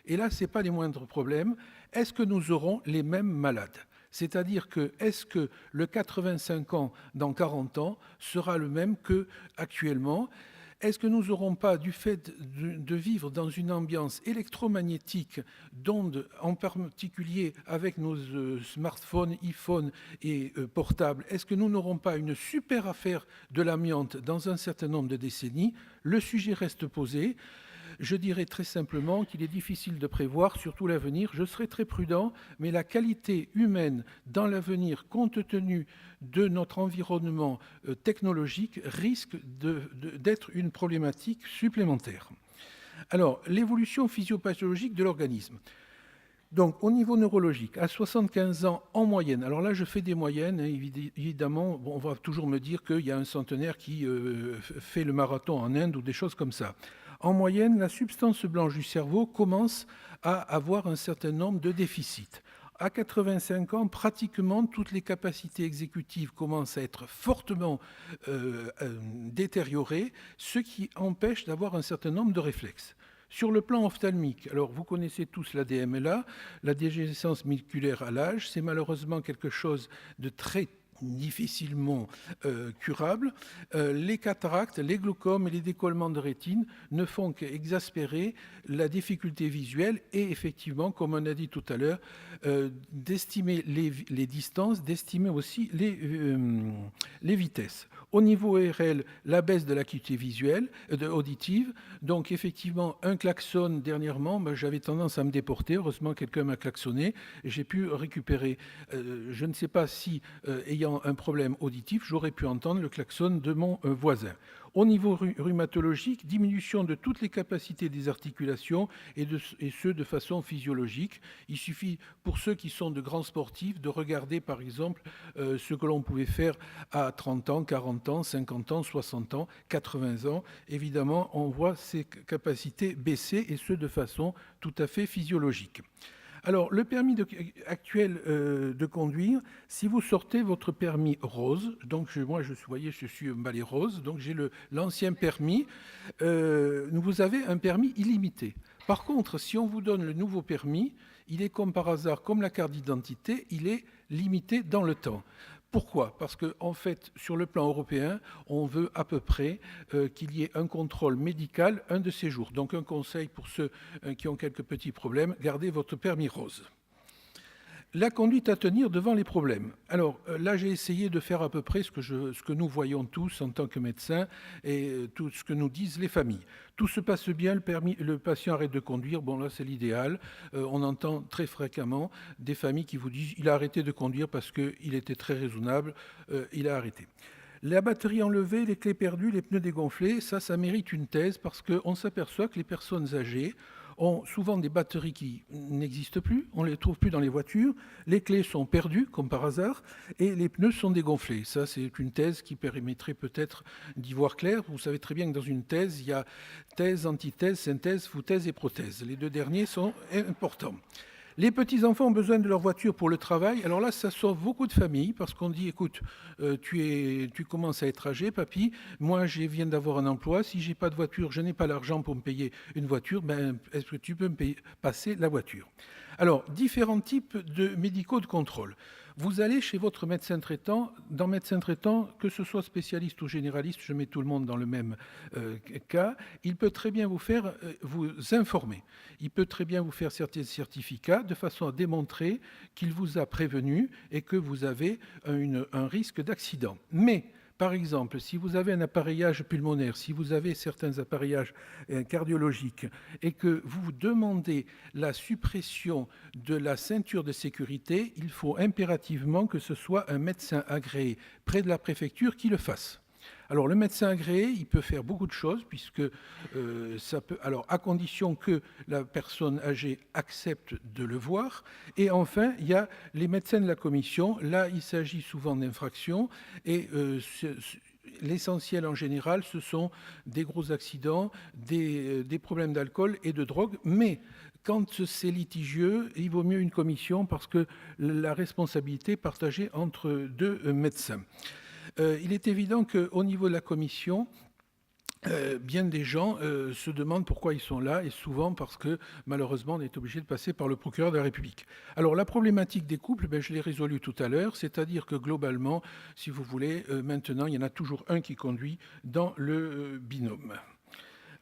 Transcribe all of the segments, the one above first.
Et là, ce n'est pas les moindres problèmes. Est-ce que nous aurons les mêmes malades? C'est-à-dire que, est-ce que le 85 ans dans 40 ans sera le même qu'actuellement? Est-ce que nous n'aurons pas, du fait de vivre dans une ambiance électromagnétique, d'ondes, en particulier avec nos smartphones, iPhones et portables, est-ce que nous n'aurons pas une super affaire de l'amiante dans un certain nombre de décennies? Le sujet reste posé. Je dirais très simplement qu'il est difficile de prévoir, surtout l'avenir. Je serai très prudent, mais la qualité humaine dans l'avenir, compte tenu de notre environnement technologique, risque d'être une problématique supplémentaire. Alors, l'évolution physiopathologique de l'organisme. Donc, au niveau neurologique, à 75 ans en moyenne, alors là je fais des moyennes, hein, évidemment, bon, on va toujours me dire qu'il y a un centenaire qui fait le marathon en Inde ou des choses comme ça. En moyenne, la substance blanche du cerveau commence à avoir un certain nombre de déficits. À 85 ans, pratiquement toutes les capacités exécutives commencent à être fortement détériorées, ce qui empêche d'avoir un certain nombre de réflexes. Sur le plan ophtalmique, alors vous connaissez tous la DMLA, la dégénérescence musculaire à l'âge, c'est malheureusement quelque chose de très difficilement curable. Les cataractes, les glaucomes et les décollements de rétine ne font qu'exaspérer la difficulté visuelle et effectivement, comme on a dit tout à l'heure, d'estimer les distances, d'estimer aussi les vitesses. Au niveau ORL, la baisse de l'acuité visuelle, auditive. Donc effectivement, un klaxon dernièrement, j'avais tendance à me déporter. Heureusement, quelqu'un m'a klaxonné et j'ai pu récupérer. Je ne sais pas si, ayant un problème auditif, j'aurais pu entendre le klaxon de mon voisin. Au niveau rhumatologique, diminution de toutes les capacités des articulations et ce de façon physiologique. Il suffit pour ceux qui sont de grands sportifs de regarder par exemple ce que l'on pouvait faire à 30 ans, 40 ans, 50 ans, 60 ans, 80 ans. Évidemment, on voit ces capacités baisser et ce de façon tout à fait physiologique. Alors, le permis actuel de conduire, si vous sortez votre permis rose, donc moi, je suis un balai rose, donc j'ai l'ancien permis, vous avez un permis illimité. Par contre, si on vous donne le nouveau permis, il est comme par hasard, comme la carte d'identité, il est limité dans le temps. Pourquoi? Parce qu'en fait, sur le plan européen, on veut à peu près qu'il y ait un contrôle médical un de ces jours. Donc un conseil pour ceux qui ont quelques petits problèmes, gardez votre permis rose. La conduite à tenir devant les problèmes. Alors là, j'ai essayé de faire à peu près ce que nous voyons tous en tant que médecins et tout ce que nous disent les familles. Tout se passe bien, le patient arrête de conduire, bon là c'est l'idéal. On entend très fréquemment des familles qui vous disent il a arrêté de conduire parce qu'il était très raisonnable, il a arrêté. La batterie enlevée, les clés perdues, les pneus dégonflés, ça mérite une thèse parce qu'on s'aperçoit que les personnes âgées ont souvent des batteries qui n'existent plus, on ne les trouve plus dans les voitures, les clés sont perdues, comme par hasard, et les pneus sont dégonflés. Ça, c'est une thèse qui permettrait peut-être d'y voir clair. Vous savez très bien que dans une thèse, il y a thèse, antithèse, synthèse, foutaise et prothèse. Les deux derniers sont importants. Les petits-enfants ont besoin de leur voiture pour le travail. Alors là, ça sauve beaucoup de familles parce qu'on dit, écoute, tu commences à être âgé, papy, moi je viens d'avoir un emploi, si je n'ai pas de voiture, je n'ai pas l'argent pour me payer une voiture, est-ce que tu peux me passer la voiture? Alors, différents types de médicaux de contrôle. Vous allez chez votre médecin traitant, dans médecin traitant, que ce soit spécialiste ou généraliste, je mets tout le monde dans le même cas, il peut très bien vous informer. Il peut très bien vous faire certains certificats de façon à démontrer qu'il vous a prévenu et que vous avez un risque d'accident. Mais par exemple, si vous avez un appareillage pulmonaire, si vous avez certains appareillages cardiologiques et que vous demandez la suppression de la ceinture de sécurité, il faut impérativement que ce soit un médecin agréé près de la préfecture qui le fasse. Alors le médecin agréé, il peut faire beaucoup de choses puisque alors à condition que la personne âgée accepte de le voir. Et enfin, il y a les médecins de la commission. Là, il s'agit souvent d'infractions et l'essentiel en général, ce sont des gros accidents, des problèmes d'alcool et de drogue, mais quand c'est litigieux, il vaut mieux une commission parce que la responsabilité est partagée entre deux médecins. Il est évident qu'au niveau de la commission, bien des gens se demandent pourquoi ils sont là, et souvent parce que malheureusement on est obligé de passer par le procureur de la République. Alors la problématique des couples, je l'ai résolue tout à l'heure, c'est-à-dire que globalement, si vous voulez, maintenant il y en a toujours un qui conduit dans le binôme.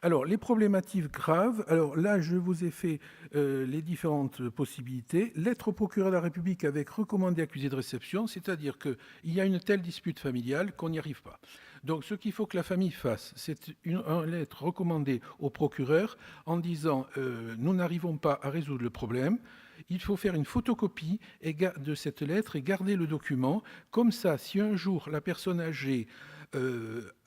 Alors, les problématiques graves, alors là, je vous ai fait les différentes possibilités. Lettre au procureur de la République avec recommandé accusé de réception, c'est-à-dire qu'il y a une telle dispute familiale qu'on n'y arrive pas. Donc, ce qu'il faut que la famille fasse, c'est une lettre recommandée au procureur en disant nous n'arrivons pas à résoudre le problème. Il faut faire une photocopie de cette lettre et garder le document. Comme ça, si un jour la personne âgée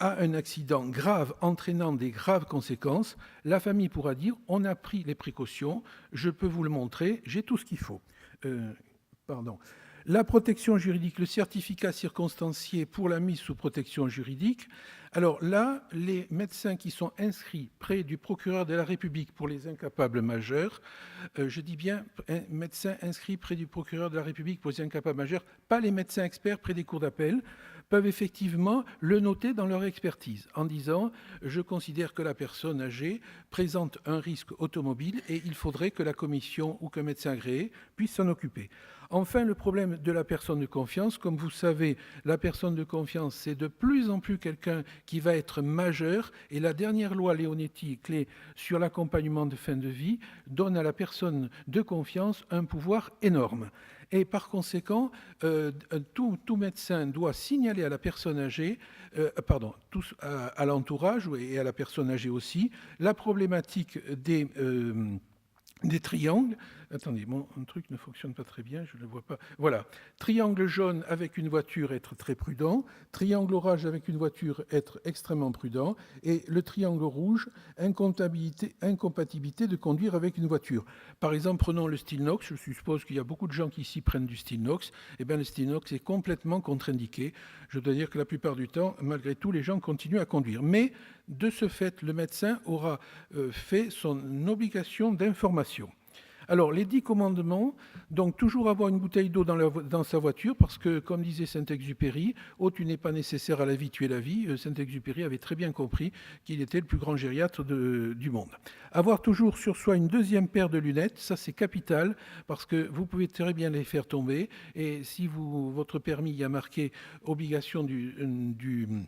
a un accident grave entraînant des graves conséquences, la famille pourra dire on a pris les précautions, je peux vous le montrer, j'ai tout ce qu'il faut. Pardon. La protection juridique, le certificat circonstancié pour la mise sous protection juridique. Alors là, les médecins qui sont inscrits près du procureur de la République pour les incapables majeurs, je dis bien médecins inscrits près du procureur de la République pour les incapables majeurs, pas les médecins experts près des cours d'appel, peuvent effectivement le noter dans leur expertise en disant « je considère que la personne âgée présente un risque automobile et il faudrait que la commission ou qu'un médecin agréé puisse s'en occuper ». Enfin, le problème de la personne de confiance. Comme vous savez, la personne de confiance, c'est de plus en plus quelqu'un qui va être majeur. Et la dernière loi Leonetti, clé sur l'accompagnement de fin de vie, donne à la personne de confiance un pouvoir énorme. Et par conséquent, tout médecin doit signaler à la personne âgée, à l'entourage et à la personne âgée aussi, la problématique des triangles. Attendez, mon truc ne fonctionne pas très bien, je ne le vois pas. Voilà. Triangle jaune avec une voiture, être très prudent. Triangle orange avec une voiture, être extrêmement prudent. Et le triangle rouge, incompatibilité de conduire avec une voiture. Par exemple, prenons le Stilnox. Je suppose qu'il y a beaucoup de gens qui ici prennent du Stilnox. Eh bien, le Stilnox est complètement contre-indiqué. Je dois dire que la plupart du temps, malgré tout, les gens continuent à conduire. Mais de ce fait, le médecin aura fait son obligation d'information. Alors, les 10 commandements, donc toujours avoir une bouteille d'eau dans sa voiture, parce que, comme disait Saint-Exupéry, « Oh, tu n'es pas nécessaire à la vie, tu es la vie ». Saint-Exupéry avait très bien compris qu'il était le plus grand gériatre du monde. Avoir toujours sur soi une deuxième paire de lunettes, ça c'est capital, parce que vous pouvez très bien les faire tomber, et si votre permis y a marqué obligation du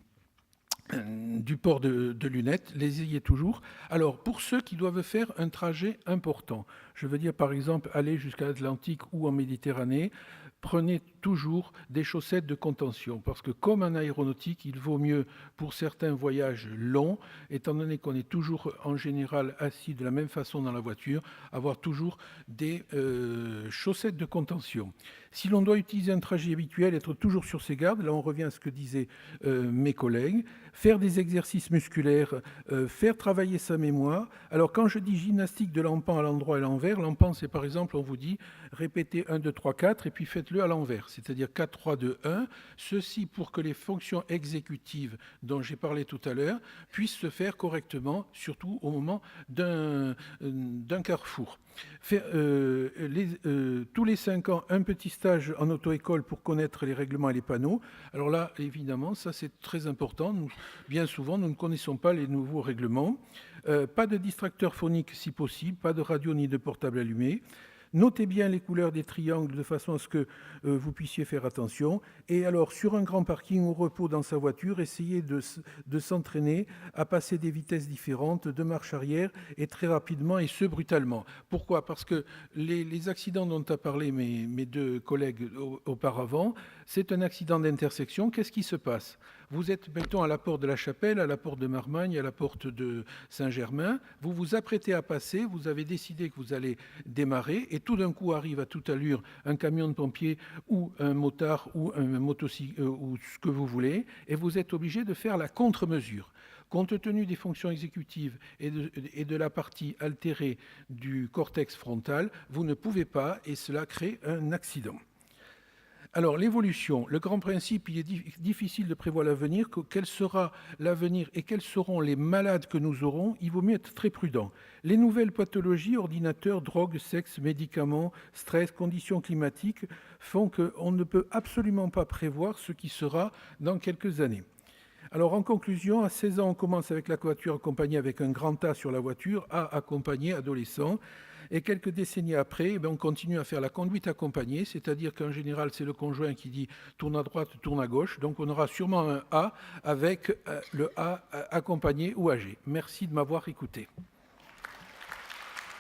port de lunettes, les ayez toujours. Alors, pour ceux qui doivent faire un trajet important, je veux dire par exemple aller jusqu'à l'Atlantique ou en Méditerranée, prenez toujours des chaussettes de contention, parce que comme en aéronautique, il vaut mieux pour certains voyages longs, étant donné qu'on est toujours en général assis de la même façon dans la voiture, avoir toujours des chaussettes de contention. Si l'on doit utiliser un trajet habituel, être toujours sur ses gardes, là on revient à ce que disaient mes collègues, faire des exercices musculaires, faire travailler sa mémoire. Alors quand je dis gymnastique de l'empan à l'endroit et à l'envers, l'empan c'est par exemple, on vous dit répétez 1, 2, 3, 4 et puis faites-le à l'envers, c'est-à-dire 4, 3, 2, 1. Ceci pour que les fonctions exécutives dont j'ai parlé tout à l'heure puissent se faire correctement, surtout au moment d'un carrefour. Faire, tous les 5 ans, un petit stage en auto-école pour connaître les règlements et les panneaux. Alors là, évidemment, ça c'est très important. Bien souvent, nous ne connaissons pas les nouveaux règlements. Pas de distracteur phonique si possible, pas de radio ni de portable allumé. Notez bien les couleurs des triangles de façon à ce que vous puissiez faire attention. Et alors, sur un grand parking au repos dans sa voiture, essayez de s'entraîner à passer des vitesses différentes de marche arrière et très rapidement et ce brutalement. Pourquoi ? Parce que les accidents dont a parlé mes deux collègues auparavant, c'est un accident d'intersection. Qu'est-ce qui se passe ? Vous êtes, mettons, à la porte de la Chapelle, à la porte de Marmagne, à la porte de Saint-Germain. Vous vous apprêtez à passer, vous avez décidé que vous allez démarrer et tout d'un coup arrive à toute allure un camion de pompiers ou un motard ou un motocycle ou ce que vous voulez et vous êtes obligé de faire la contre-mesure. Compte tenu des fonctions exécutives et de la partie altérée du cortex frontal, vous ne pouvez pas et cela crée un accident. Alors, l'évolution, le grand principe, il est difficile de prévoir l'avenir. Quel sera l'avenir et quels seront les malades que nous aurons ? Il vaut mieux être très prudent. Les nouvelles pathologies, ordinateurs, drogue, sexe, médicaments, stress, conditions climatiques, font qu'on ne peut absolument pas prévoir ce qui sera dans quelques années. Alors, en conclusion, à 16 ans, on commence avec la covoiture accompagnée avec un grand A sur la voiture, A accompagné, adolescent. Et quelques décennies après, eh bien, on continue à faire la conduite accompagnée, c'est-à-dire qu'en général, c'est le conjoint qui dit tourne à droite, tourne à gauche. Donc, on aura sûrement un A avec le A accompagné ou âgé. Merci de m'avoir écouté.